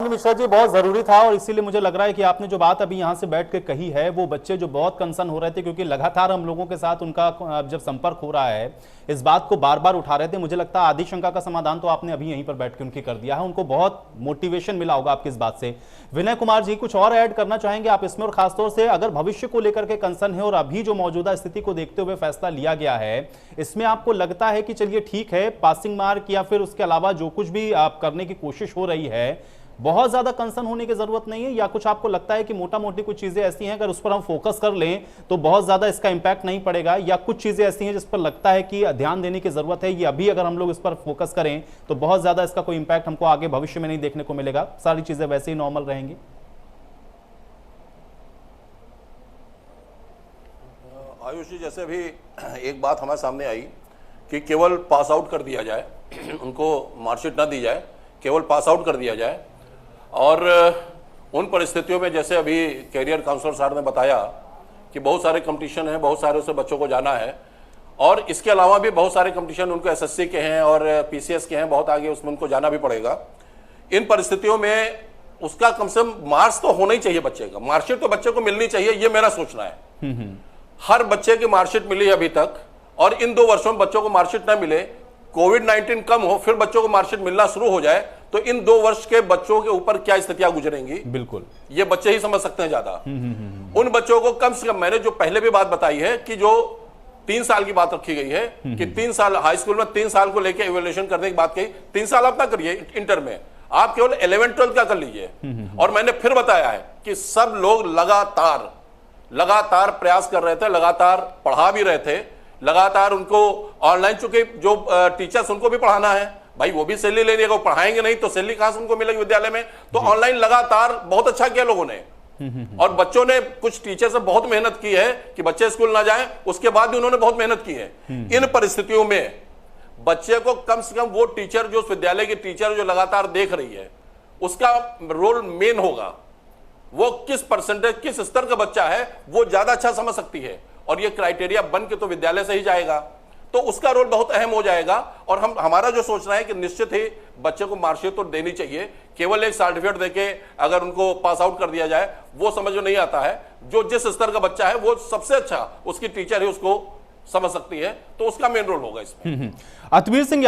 मिश्रा जी, बहुत जरूरी था और इसीलिए मुझे लग रहा है कि आपने जो बात अभी यहां से बैठ के कही है, वो बच्चे जो बहुत कंसर्न हो रहे थे, क्योंकि लगातार हम लोगों के साथ उनका जब संपर्क हो रहा है, इस बात को बार बार उठा रहे थे। मुझे लगता है आदि शंका का समाधान तो आपने अभी यहीं पर बैठ के उनकी कर दिया है। उनको बहुत मोटिवेशन मिला होगा आपकी इस बात से। विनय कुमार जी, कुछ और ऐड करना चाहेंगे आप इसमें? और खासतौर से अगर भविष्य को लेकर के कंसर्न है और अभी जो मौजूदा स्थिति को देखते हुए फैसला लिया गया है, इसमें आपको लगता है कि चलिए ठीक है, पासिंग मार्क या फिर उसके अलावा जो कुछ भी आप करने की कोशिश हो रही है, बहुत ज्यादा कंसर्न होने की जरूरत नहीं है? या कुछ आपको लगता है कि मोटा मोटी कुछ चीजें ऐसी हैं अगर उस पर हम फोकस कर लें तो बहुत ज्यादा इसका इंपैक्ट नहीं पड़ेगा? या कुछ चीजें ऐसी हैं जिस पर लगता है कि ध्यान देने की जरूरत है, ये अभी अगर हम लोग इस पर फोकस करें तो बहुत ज्यादा इसका कोई इंपैक्ट हमको आगे भविष्य में नहीं देखने को मिलेगा, सारी चीजें वैसे ही नॉर्मल रहेंगी? आयुष जी, जैसे अभी एक बात हमारे सामने आई कि केवल पास आउट कर दिया जाए, उनको मार्कशीट ना दी जाए, केवल पास आउट कर दिया जाए। और उन परिस्थितियों में जैसे अभी कैरियर काउंसलर साहब ने बताया कि बहुत सारे कंपटीशन हैं, बहुत सारे उससे बच्चों को जाना है, और इसके अलावा भी बहुत सारे कंपटीशन उनको एसएससी के हैं और पीसीएस के हैं, बहुत आगे उसमें उनको जाना भी पड़ेगा। इन परिस्थितियों में उसका कम से कम मार्क्स तो होना ही चाहिए बच्चे का, मार्कशीट तो बच्चे को मिलनी चाहिए, ये मेरा सोचना है। हर बच्चे की मार्कशीट मिली अभी तक, और इन 2 वर्षों में बच्चों को मार्कशीट ना मिले, कोविड-19 कम हो, फिर बच्चों को मार्कशीट मिलना शुरू हो जाए, तो इन 2 वर्ष के बच्चों के ऊपर क्या स्थितियां गुजरेंगी, बिल्कुल ये बच्चे ही समझ सकते हैं ज्यादा। उन बच्चों को कम से कम, मैंने जो पहले भी बात बताई है कि जो 3 साल की बात रखी गई है कि 3 साल हाई स्कूल में 3 साल को लेकर इवैल्यूएशन करने की बात कही, 3 साल आप ना करिए इंटर में, आप केवल 11-12 का कर लीजिए। और मैंने फिर बताया है कि सब लोग लगातार प्रयास कर रहे थे, लगातार पढ़ा भी रहे थे, लगातार उनको ऑनलाइन, चूंकि जो टीचर्स उनको भी पढ़ाना है भाई, वो भी सैलरी लेने को, पढ़ाएंगे नहीं तो सैलरी कहां से उनको मिलेगी विद्यालय में? तो ऑनलाइन लगातार बहुत अच्छा किया लोगों ने, और बच्चों ने, कुछ टीचर से बहुत मेहनत की है कि बच्चे स्कूल ना जाएं, उसके बाद भी उन्होंने बहुत मेहनत की है। इन परिस्थितियों में बच्चे को कम से कम वो टीचर, जो उस विद्यालय की टीचर जो लगातार देख रही है, उसका रोल मेन होगा। वो किस परसेंटेज, किस स्तर का बच्चा है, वो ज्यादा अच्छा समझ सकती है, और ये क्राइटेरिया बन के तो विद्यालय से ही जाएगा, तो उसका रोल बहुत अहम हो जाएगा। और हमारा जो सोचना है कि निश्चित ही बच्चे को मार्कशीट तो देनी चाहिए, केवल एक सर्टिफिकेट देके अगर उनको पास आउट कर दिया जाए वो समझ में नहीं आता है। जो जिस स्तर का बच्चा है वो सबसे अच्छा उसकी टीचर है, उसको समझ सकती है, तो उसका मेन रोल होगा इसमें। अतवीर सिंह